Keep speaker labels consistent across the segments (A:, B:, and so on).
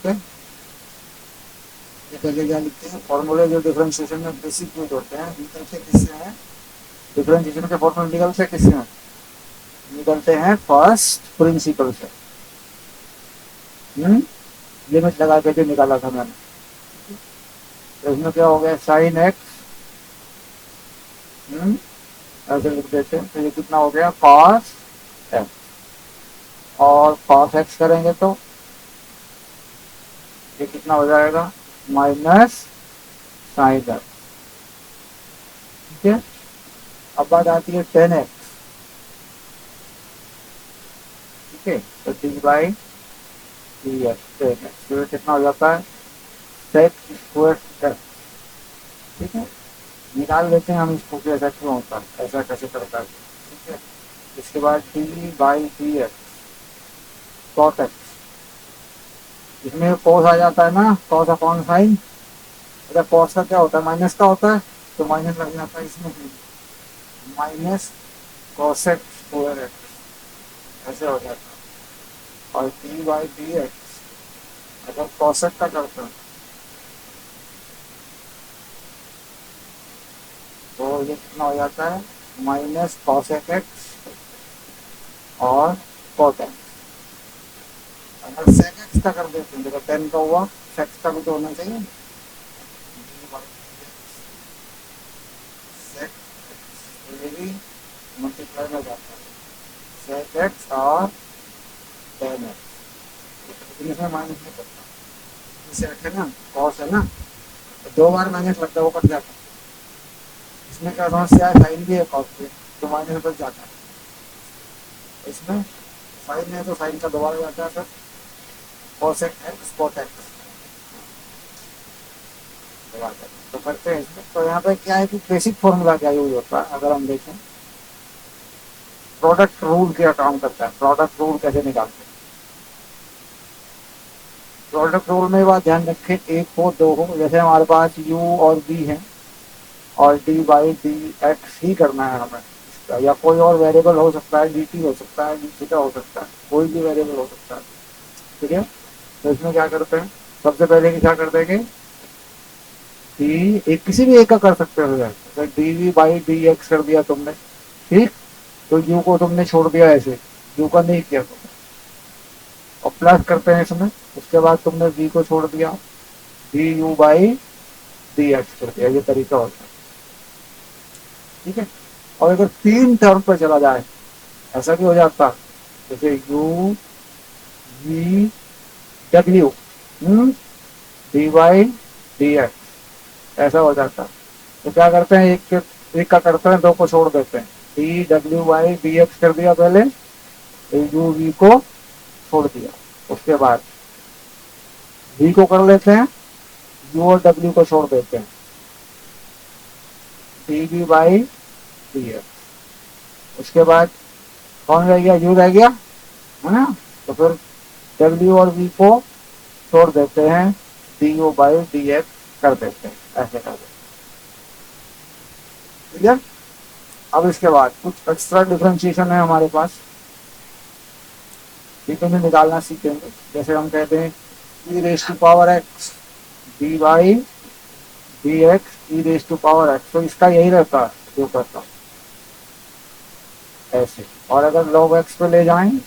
A: Okay, ये पहले क्या लिखते हैं, फॉर्मूले जो डिफरेंशिएशन में बेसिक यूज होते हैं निकलते किससे हैं, डिफरेंशिएशन के फॉर्मूले निकलते किससे हैं, निकलते हैं फर्स्ट प्रिंसिपल से। लिमिट लगा के जो निकाला था मैंने, तो इसमें क्या हो गया, साइन एक्स ऐसे लिख देते हैं, तो ये कितना हो गया कॉस एक्स, और कॉस एक्स करेंगे तो ये कितना हो जाएगा माइनस साइन एक्स। ठीक है, अब बात आती है टेन एक्स। ठीक है, तो D by d x ten x, तो ये कितना हो जाता है सेक स्क्वायर एक्स। ठीक है, निकाल लेते हैं हम इसको कि ऐसा क्यों होता है, ऐसा कैसे करता है। ठीक है, इसके बाद d by d x cot x, इसमें कॉस आ जाता है ना, कॉस अपॉन साइन। अगर कॉस का क्या होता है, माइनस का होता है, तो माइनस लग जाता है इसमें, माइनस कॉसेक स्क्वायर एक्स ऐसे हो जाता है। और डी बाई डी एक्स अगर कॉसेक का करते हैं तो ये कितना हो जाता है माइनस कॉसेक एक्स और कॉट एक्स। अगर सेक एक्स का कर देते हैं, देखो 10 का हुआ, सेक्स का भी तो होना चाहिए, सेक एक्स, ये भी मल्टीप्लाई में जाता है, सेक एक्स और 10x, लेकिन इसमें माइनस नहीं करता, इसे रखे ना कॉस है ना, तो 2 बार माइनस लगता है वो कट जाता है। इसमें क्या समस्या है, साइन भी है कॉस भी, तो माइनस बच जाता है। इसमें साइन है तो साइन का दोबारा जाता है, फिर कॉसेक एक्स कॉट एक्स दोबारा। तो करते हैं इसमें, तो यहाँ पे क्या है कि बेसिक फॉर्मूला क्या यूज होता है, अगर हम देखें प्रोडक्ट रूल क्या काम करता है, प्रोडक्ट रूल कैसे निकालते हैं। प्रोडक्ट रूल में बात ध्यान रखें, एक हो दो हो, जैसे हमारे पास u और v है और डी बाई डी एक्स ही करना है हमें इसका, या कोई और वेरिएबल हो सकता है, डी टी हो सकता है, डी थीटा हो सकता है, कोई भी वेरिएबल हो सकता है। ठीक है, तो इसमें क्या करते हैं, सबसे पहले क्या कर देंगे, डी एक किसी भी एक का कर सकते हो, जैसे d v by d x कर दिया तुमने, ठीक, तो यू को तुमने छोड़ दिया ऐसे, यू का नहीं किया तुमने, और प्लस करते हैं इसमें, उसके बाद तुमने वी को छोड़ दिया, D you by d x कर दिया, ये तरीका होता है। ठीक है, और अगर 3 टर्म पर चला जाए, ऐसा भी हो जाता, जैसे यू वी डब्ल्यू डी वाई डी एक्स ऐसा हो जाता, तो क्या करते हैं, एक का करते हैं, 2 को छोड़ देते हैं, डी डब्ल्यू वाई डी एक्स कर दिया पहले, यू वी को छोड़ दिया, उसके बाद वी को कर लेते हैं, यू और डब्ल्यू को छोड़ देते हैं, d v by d x, उसके बाद कौन रह गया, यू रह गया है ना, तो फिर डब्ल्यू और वी को छोड़ देते हैं, D you by d x कर देते हैं, ऐसे कर देते हैं। ठीक है, अब इसके बाद कुछ एक्स्ट्रा डिफरेंशिएशन है हमारे पास, ठीक है, निकालना सीखेंगे। जैसे हम कहते हैं e raise to power x d by d x e raise to power x, तो इसका यही रहता है जो करता हूँ ऐसे। और अगर लॉग एक्स पे ले जाएं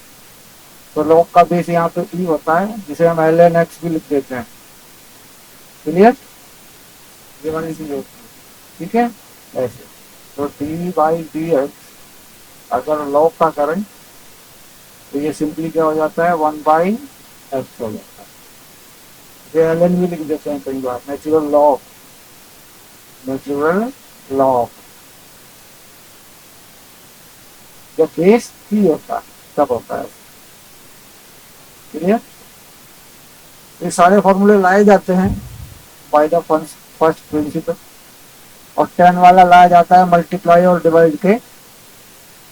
A: तो लॉग का बेस यहाँ पे ई होता है, जिसे हम एल एन एक्स भी लिख देते हैं। क्लियर, ये वाली चीज होती है। ठीक है, ऐसे तो डी बाई डी एक्स अगर लॉग का करें तो ये सिंपली क्या हो जाता है, 1 बाई एक्स हो जाता है। ये एल एन भी लिख देते हैं कई बार, नेचुरल लॉग, नेचुरल लॉग, जब बेस ई होता है तब होता है। क्लियर, ये सारे फॉर्मूले लाए जाते हैं बाय द फर्स्ट प्रिंसिपल, और 10 वाला लाया जाता है मल्टीप्लाई और डिवाइड के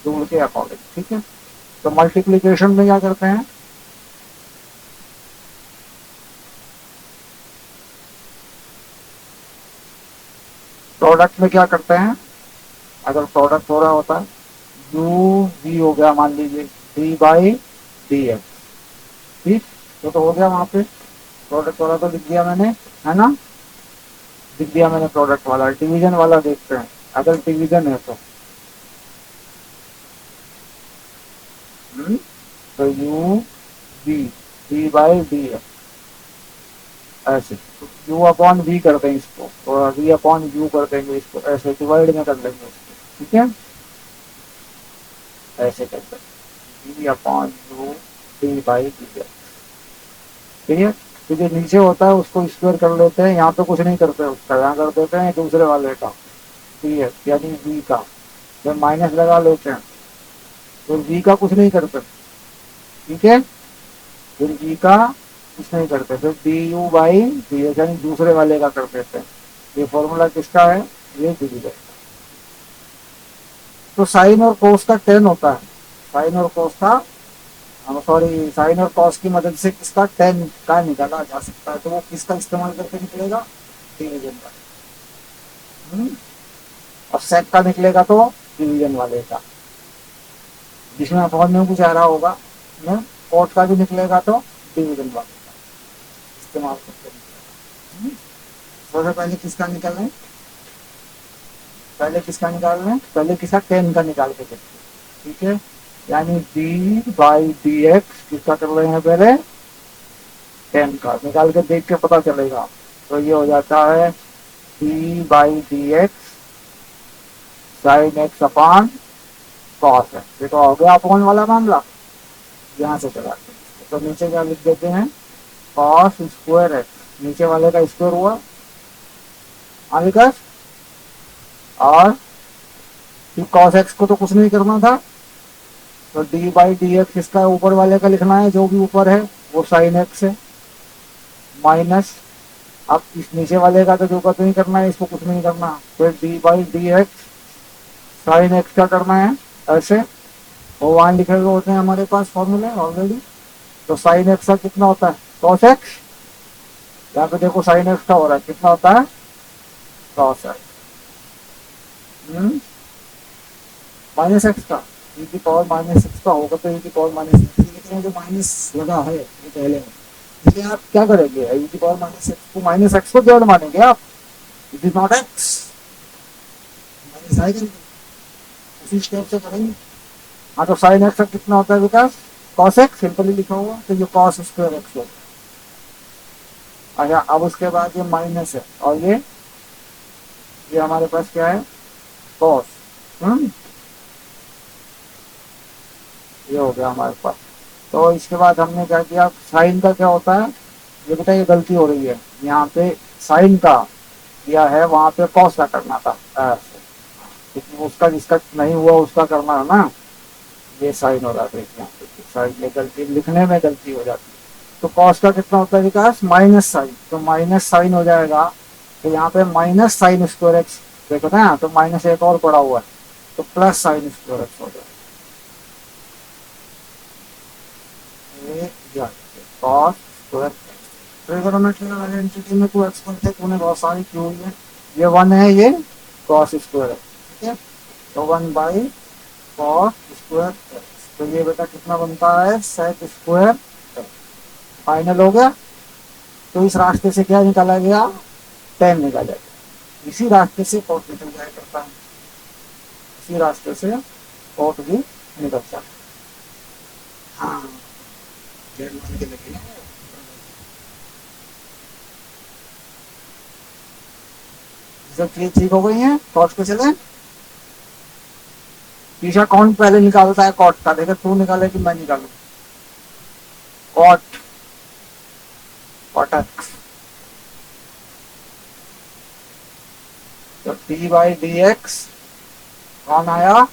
A: रूल के अकॉर्डिंग। ठीक है, तो मल्टीप्लीकेशन में क्या करते हैं, प्रोडक्ट में क्या करते हैं, अगर प्रोडक्ट हो रहा होता है यू वी हो गया मान लीजिए डी बाई डी एक्स, ठीक, तो हो गया वहां पे प्रोडक्ट वाला तो लिख दिया मैंने, है ना, लिख दिया मैंने प्रोडक्ट वाला। डिवीजन वाला देखते हैं, अगर डिवीजन है तो तो u b, d by d है ऐसे, यू अपॉन वी कर देंगे इसको, और वी अपॉन यू कर देंगे इसको, ऐसे डिवाइड में कर लेंगे इसको, ठीक है, ऐसे कर देंगे v upon u d by d है, ठीक है। तो जो नीचे होता है उसको स्क्वायर कर लेते हैं, यहाँ पे कुछ नहीं करते उसका, यहाँ कर देते हैं दूसरे वाले का, ठीक है, यानी वी का, जब माइनस लगा लेते हैं तो वी का कुछ नहीं करते, ठीक है, फिर वी का कुछ नहीं करते, फिर D you by D H यानी दूसरे वाले का कर देते हैं। ये फॉर्मूला किसका है, ये डिवीजन। तो साइन और कोस का टेन होता है, साइन और कोस का, सॉरी साइन और कॉस की मदद से किसका टेन का निकाला जा सकता है, तो वो किसका इस्तेमाल करके निकलेगा, डिवीजन का। और सेक का निकलेगा तो डिवीजन वाले का, जिसमें अपॉन में कुछ आ रहा होगा, कोट का भी निकलेगा तो डिवीजन वाले का इस्तेमाल करके निकलेगा। सबसे पहले किसका निकालें, पहले किसका निकाल लें, पहले किसका टेन का निकाल के देखते, ठीक है, यानी डी बाई डी एक्स किसका कर रहे हैं, पहले टेन का निकाल के देख के पता चलेगा, तो ये हो जाता है D by d x sine x upon cos है, ये तो हो गया अपॉन वाला मामला, यहाँ से चलाते हैं। तो नीचे क्या लिख देते हैं, कॉस स्क्वायर एक्स, नीचे वाले का स्क्वायर हुआ विकास, और कॉस एक्स को तो कुछ नहीं करना था, तो डी बाई डी एक्स इसका ऊपर वाले का लिखना है, जो भी ऊपर है वो साइन एक्स है, माइनस, अब इस नीचे वाले का तो जो कुछ नहीं करना है, इसको कुछ नहीं करना, फिर D by d x sine x का करना है ऐसे, वो वहां लिखे हुए होते हैं हमारे पास फॉर्मूले ऑलरेडी। तो साइन एक्स का कितना होता है, कॉस एक्स, यहाँ पे देखो साइन एक्स का हो रहा है, कितना होता है, कॉस एक्स माइनस एक्स का, ई की पावर माइनस एक्स का होगा तो ई की पावर माइनस एक्स, लेकिन जो माइनस लगा है ये पहले में, इसलिए आप क्या करेंगे, ई की पावर माइनस एक्स को जेड मानेंगे आप, it is not x, minus आएगा नहीं, उसी स्टेप से करेंगे। हाँ तो साइन एक्स का कितना होता है विकास, कॉस एक्स सिंपली लिखा हुआ, तो ये कॉस स्क्वायर एक्स होगा। अच्छा अब उसके बाद ये माइनस है, और ये हमारे पास क्या है, कॉस, ये हो गया हमारे पास। तो इसके बाद हमने क्या किया, साइन का क्या होता है, ये बेटा ये गलती हो रही है, यहाँ पे साइन का किया है, वहां पे कॉस का करना था, लेकिन उसका जिसका नहीं हुआ उसका करना है ना, ये साइन हो रहा है, यहाँ पे साइन में गलती, लिखने में गलती हो जाती है। तो कॉस का कितना होता है विकास, माइनस साइन, तो माइनस साइन हो जाएगा, तो यहाँ पे माइनस साइन स्क्वायर एक्स देखो ना, तो माइनस एक और पड़ा हुआ है, तो प्लस साइन स्क्वायर एक्स हो जाएगा, कॉस स्क्वायर ट्रिगोनोमेट्रिकल आइडेंटिटी में कोई एक्सपेंट है, उन्हें बहुत सारी क्यों हुई है, ये वन है, ये कॉस स्क्वायर है, ठीक है, तो one by cos square x, तो ये बेटा कितना बनता है, सेक स्क्वायर, फाइनल हो गया। तो इस रास्ते से क्या निकाला गया, टेन निकाला गया, इसी रास्ते से कॉट निकल जाया करता है, इसी रास्ते से कॉट भी निकल जाता है। हाँ सब चीज ठीक हो गई है, कॉट पे चले, पीछा कौन पहले निकालता है कॉट का, देखो तू निकाले कि मैं निकालू, कॉट, कॉट एक्स, तो डी बाई डी एक्स कौन आया,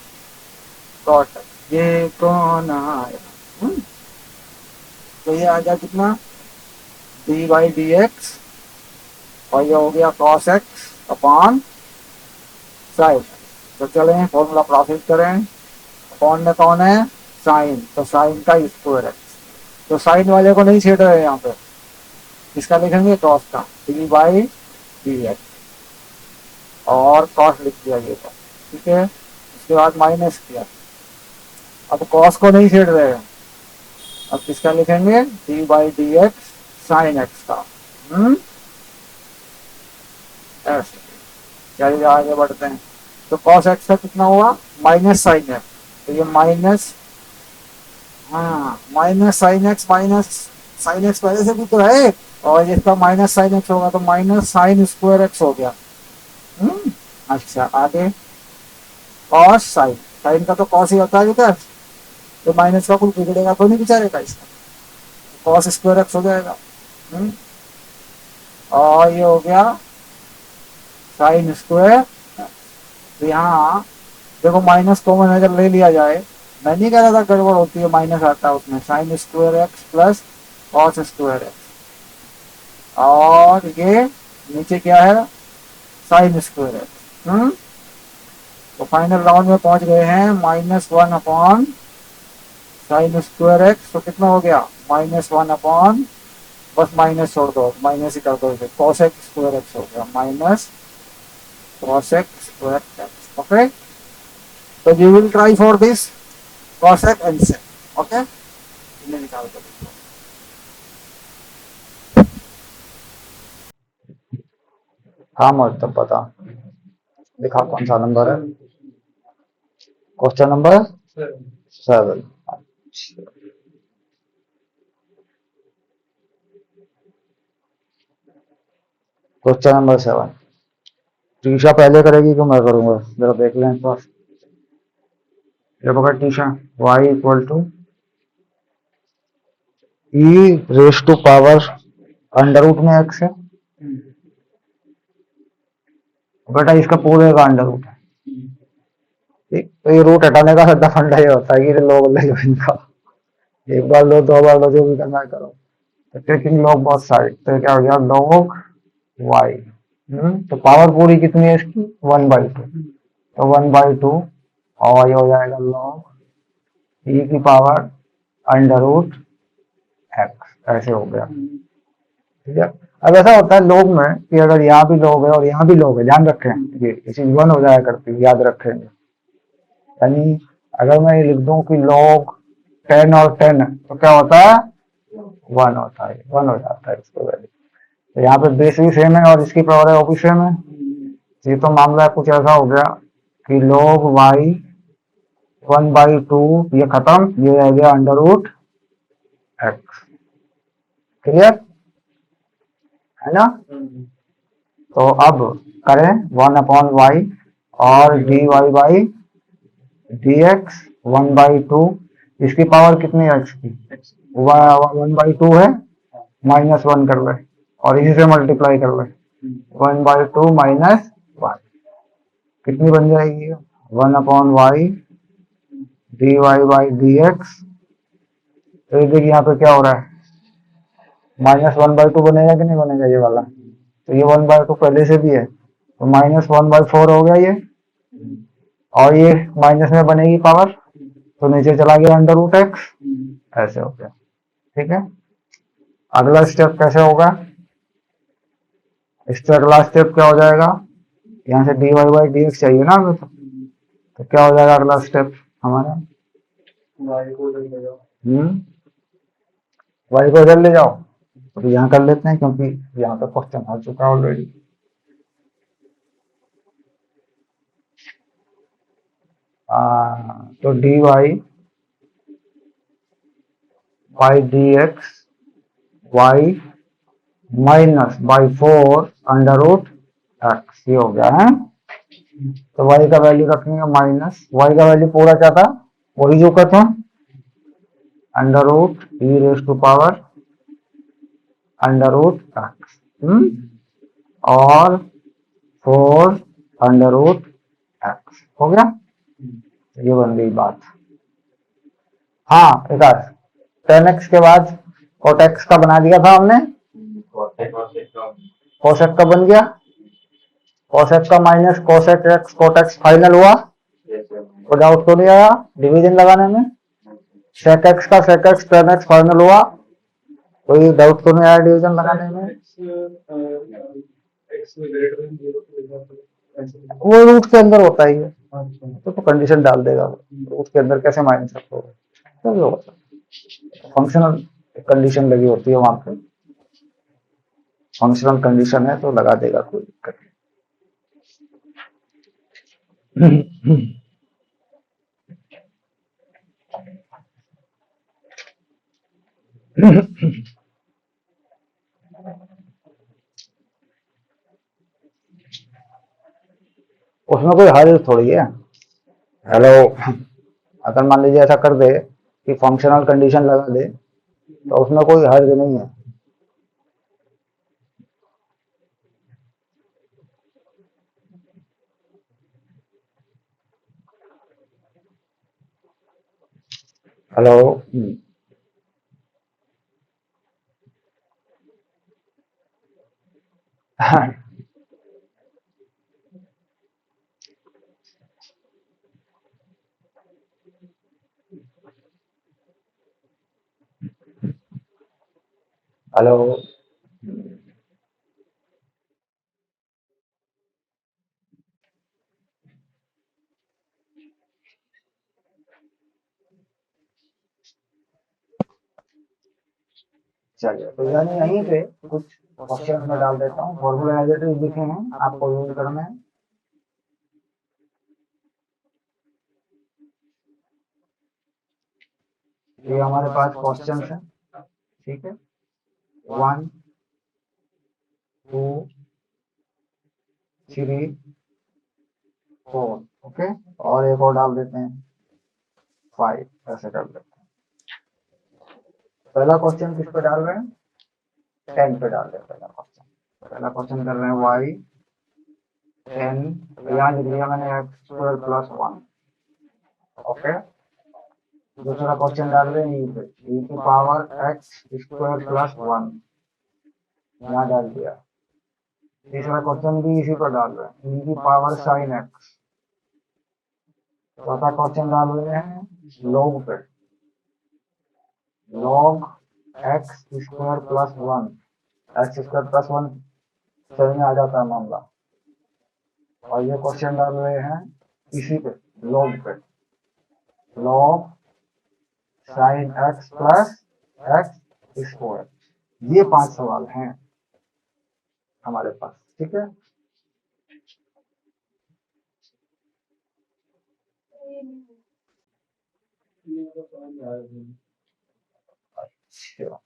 A: कॉट, ये कौन आया, तो ये आ गया कितना, डी बाई डी एक्स, और ये हो गया कॉस एक्स अपॉन साइन। तो चले फॉर्मूला प्रोसेस करें, अपॉन में कौन है, साइन, तो साइन का स्क्वायर एक्स, तो साइन वाले को नहीं छेड़ रहे यहाँ पे, इसका लिखेंगे कॉस का, डी बाई डी एक्स, और कॉस लिख दिया ये तो, ठीक है, उसके बाद माइनस किया, अब कॉस को नहीं छेड़ रहे हैं, अब किसका लिखेंगे, D by d x sine x का। ऐसे चलिए आगे बढ़ते हैं। तो कॉस एक्स का कितना हुआ, माइनस साइन एक्स, तो ये माइनस, हाँ माइनस साइन एक्स पहले से भी तो है, और इसका माइनस साइन एक्स होगा तो माइनस साइन स्क्वायर एक्स हो गया। अच्छा आगे, कॉस साइन, साइन का तो कॉस ही होता है बेटा, तो माइनस का कुछ बिगड़ेगा तो नहीं बेचारे का, इसका कॉस स्क्वायर एक्स हो जाएगा। और ये हो गया साइन स्क्वायर। तो यहाँ देखो माइनस कॉमन अगर ले लिया जाए, मैं नहीं कह रहा था गड़बड़ होती है, माइनस आता है उसमें, sine square x plus cos square x, और ये नीचे क्या है, साइन स्क्वायर एक्स। तो फाइनल राउंड में पहुंच गए हैं, -1 अपॉन साइन स्क्वायर एक्स, तो कितना हो गया, -1 अपॉन, बस माइनस छोड़ दो, माइनस ही कर दो इसे, कॉसेक स्क्वायर एक्स हो गया, minus cosec square x. Okay, तो you will try for this cosec and sec. Okay, इन्हें निकाल कर देखो।
B: हाँ मतलब पता दिखा कौन सा नंबर है, question number 7। Question number 7, Trisha पहले करेगी कि मैं करूंगा, जरा देख लें इस पास। ये पकड़ टीशा, y equal to e raise to power under root में x है, बेटा इसका पूरे का अंडर रूट है। ठीक, तो ये रूट हटाने का सीधा फंडा ये होता है कि लोग ले लो इनका, एक बार लो, दो बार लो, जो भी करना है करो। तो टेकिंग लॉग बोथ साइड, तो क्या हो गया, लॉग y। तो पावर पूरी कितनी है इसकी, 1/2, तो 1/2, और ये हो जाएगा लॉग ई की पावर अंडर रूट एक्स, ऐसे हो गया। ठीक है, अब ऐसा होता है लोग में कि अगर यहाँ भी लोग है और यहाँ भी लोग है, ध्यान रखें ये चीज 1 हो जाया करती है, याद रखेंगे। यानी अगर मैं ये लिख दूं कि लॉग 10 और 10 तो क्या होता है, 1 होता है, 1 हो जाता है इसको वैल्यू। तो यहाँ पे बेस भी सेम है और इसकी पावर है वो भी सेम है। ये तो मामला कुछ ऐसा हो गया कि log y 1/2, ये खत्म, ये रह गया अंडर रूट एक्स। क्लियर है ना। तो अब करें 1/y और dy बाई dx 1/2, इसकी पावर कितनी है x की, 1/2 है, -1 कर ले और इसी से मल्टीप्लाई कर ले, 1/2 -1 कितनी बन जाएगी, 1/y dy बाई dx। तो ये देखिए यहाँ पे क्या हो रहा है, -1/2 बनेगा कि नहीं बनेगा ये वाला, तो ये 1/2 पहले से भी है, तो -1/4 हो गया ये, और ये माइनस में बनेगी पावर, तो नीचे चला गया अंडर रूट एक्स, ऐसे हो गया। ठीक है, अगला स्टेप कैसे होगा, इससे अगला स्टेप क्या हो जाएगा, यहाँ से dy बाई dx चाहिए ना हमें, तो क्या हो जाएगा अगला स्टेप हमारा, y को इधर ले जाओ, तो यहाँ कर लेते हैं क्योंकि यहाँ पे क्वेश्चन आ चुका है ऑलरेडी। तो dy by dx y -/4 under root x, ये हो गया है। तो y का वैल्यू रखेंगे माइनस, y का वैल्यू पूरा क्या था, वही जो का था, under root e raise to power under root x, और 4 अंडर रूट एक्स हो गया। ये बन गई बात। हाँ विकास, 10x के बाद cot x का बना दिया था हमने, cosec का बन गया, cosec का minus cosec x cot x final हुआ, तो डाउट तो नहीं आया डिवीजन लगाने में, sec x का sec x tan x final हुआ, कोई डाउट तो नहीं आया डिवीजन लगाने में, वो रूट के अंदर होता ही है, तो कंडीशन डाल देगा, रूट के अंदर कैसे माइनस होगा, तो फंक्शनल कंडीशन लगी होती है वहां पे। फंक्शनल कंडीशन है तो लगा देगा, कोई दिक्कत नहीं। उसमें कोई हर्ज थोड़ी है। हेलो, अगर मान लीजिए ऐसा कर दे कि फंक्शनल कंडीशन लगा दे तो उसमें कोई हर्ज नहीं है। हेलो। हेलो। चलिए, तो यानी यहीं पे कुछ क्वेश्चन में डाल देता हूँ। फॉर्मूला एज इट इज लिखे हैं, आपको यूज करना है। ये हमारे पास क्वेश्चन है, ठीक है। 1 2 3 4, ओके। और एक और डाल देते हैं 5, ऐसे कर देते हैं। पहला क्वेश्चन किस पे डाल रहे हैं? 10 पे डाल रहे हैं पहला क्वेश्चन। पहला क्वेश्चन कर रहे हैं y 10, यहाँ लिख लिया मैंने x² + 1, ओके। दूसरा क्वेश्चन डाल रहे हैं e की पावर x² + 1, यहाँ डाल दिया। तीसरा क्वेश्चन भी इसी पर डाल रहे हैं, e की पावर sin x। चौथा क्वेश्चन डाल रहे हैं log पे, log x² + 1, x² + 1 सही में आ जाता है मामला। और ये क्वेश्चन डाल रहे हैं इसी पे, log पे, log sin x + x²। ये 5 सवाल हैं हमारे पास, ठीक है। अच्छा,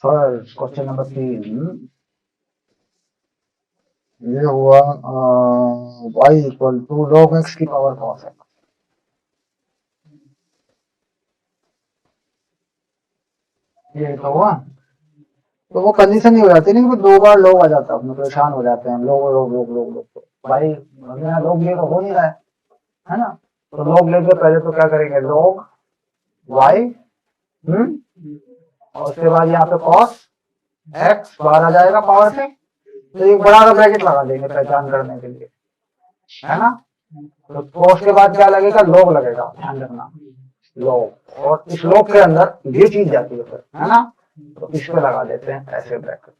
B: फर्स्ट क्वेश्चन नंबर 3 ये हुआ y = log x की पावर cos x। ये तो हुआ, तो वो कंडीशन ही हो जाती है ना कि 2 बार log आ जाता है, अपने परेशान हो जाते हैं log log log log log। तो भाई यहाँ log ये तो हो नहीं रहा है ना। तो log लेके पहले तो क्या करेंगे, log y, और उसके बाद यहाँ पे cos x बाहर आ जाएगा पावर से, तो एक बड़ा सा ब्रैकेट लगा देंगे पहचान करने के लिए, है ना। तो cos के बाद क्या लगेगा, log लगेगा, ध्यान रखना log, और इस log के अंदर ये चीज जाती है फिर, है ना। तो इस पे लगा देते हैं ऐसे ब्रैकेट,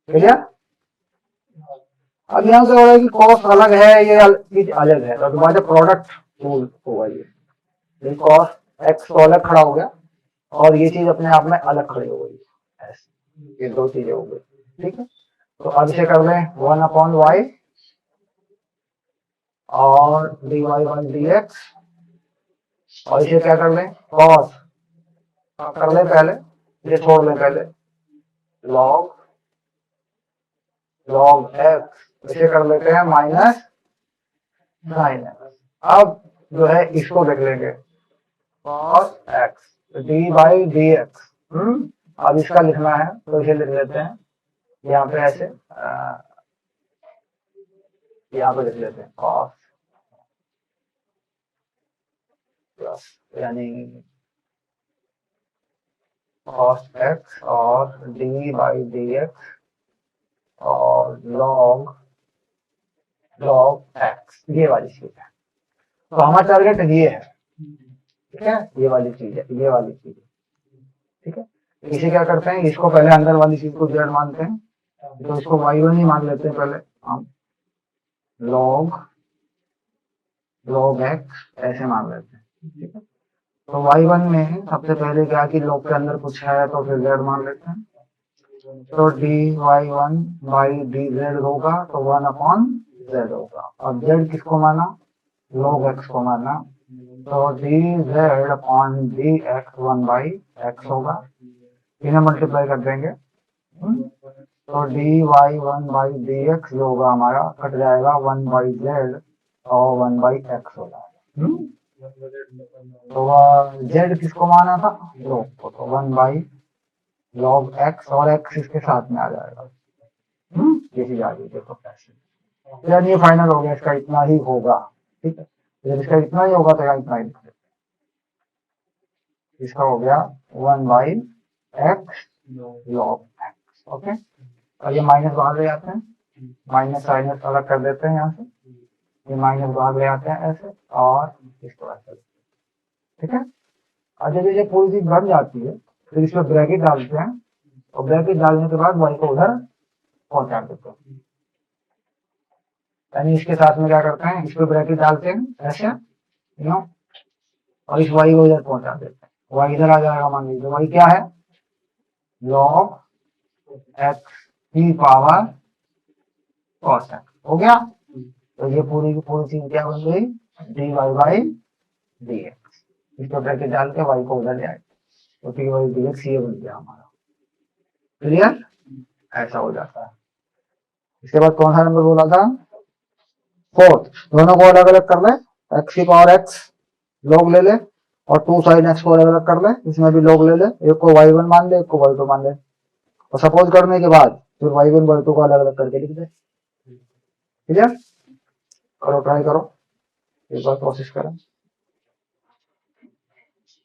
B: क्लियर। अब यहाँ से हो रहा है कि कॉस्ट अलग है, ये चीज अलग है, तो तुम्हारा प्रोडक्ट रूल होगा ये कॉस्ट एक्स तो अलग खड़ा हो गया और ये चीज अपने आप में अलग खड़ी हो गई, ऐसे ये 2 चीजें हो गई, ठीक है। तो अब इसे कर लें 1/y और dy/dx, और इसे क्या कर लें, कॉस कर लें पहले, इसे छोड़ लें पहले, log x, इसे कर लेते हैं माइनस sin x। अब जो है इसको देख लेंगे cos x d/dx। अब इसका लिखना है तो इसे लिख लेते हैं यहाँ पे ऐसे, यहाँ पे लिख लेते हैं cos प्लस यानी cos x और d/dx और log log x, ये वाली चीज है। तो हमारा टारगेट ये है, ठीक है, ये वाली चीज है, ये वाली चीज है, ठीक है। इसे क्या करते हैं, इसको पहले अंदर वाली चीज को z मानते हैं, तो इसको y1 ही मान लेते हैं पहले हम, log x ऐसे मान लेते हैं, ठीक है। तो y1 में सबसे पहले क्या कि log के अंदर कुछ है तो फिर z मान लेते हैं, तो dy1 बाई dz होगा, तो 1/z होगा। अब z किसको माना, log x को माना, तो dz अपॉन dx 1/x होगा, इन्हें मल्टीप्लाई कर देंगे, तो dy1/dx जो होगा हमारा कट जाएगा 1/z और 1/x हो जाएगा। तो z किसको माना था, log को, तो 1/log x और x इसके साथ में आ जाएगा, ये चीज आ गई देखो कैसे। यार ये फाइनल हो गया, इसका इतना ही होगा, ठीक है। जब इसका इतना ही होगा तो यहाँ इतना ही लिख देते हैं। इसका हो गया 1/x log x, ओके। और ये माइनस बाहर ले आते हैं, माइनस साइनस अलग कर देते हैं यहाँ से, ये माइनस बाहर ले आते हैं ऐसे और इसको ऐसे, ठीक है। और जब ये पूरी चीज बन जाती है फिर इसमें ब्रैकेट डालते हैं, और ब्रैकेट डालने के बाद y को उधर पहुंचा देते हैं, यानी इसके साथ में क्या करते हैं, इसमें ब्रैकेट डालते हैं ऐसे, नो, और इस y को इधर पहुंचा देते हैं, y इधर आ जाएगा, मान लीजिए y क्या है, log x की पावर cos x हो गया। तो ये पूरी की पूरी चीज क्या बन गई, dy/dx, इसको ब्रैकेट डाल के y को उधर ले आए, तो dy/dx ये बन गया हमारा, क्लियर, ऐसा हो जाता है। इसके बाद कौन सा नंबर बोला था, फोर्थ, दोनों को अलग अलग कर ले, x की पावर x log ले ले, और 2 sin x को अलग अलग कर ले, इसमें भी log ले ले, एक को y1 मान ले, एक को y2 मान ले, और सपोज करने के बाद फिर y1 y2 को अलग अलग करके लिख दे, ठीक है। करो, ट्राई करो, एक बार कोशिश करें।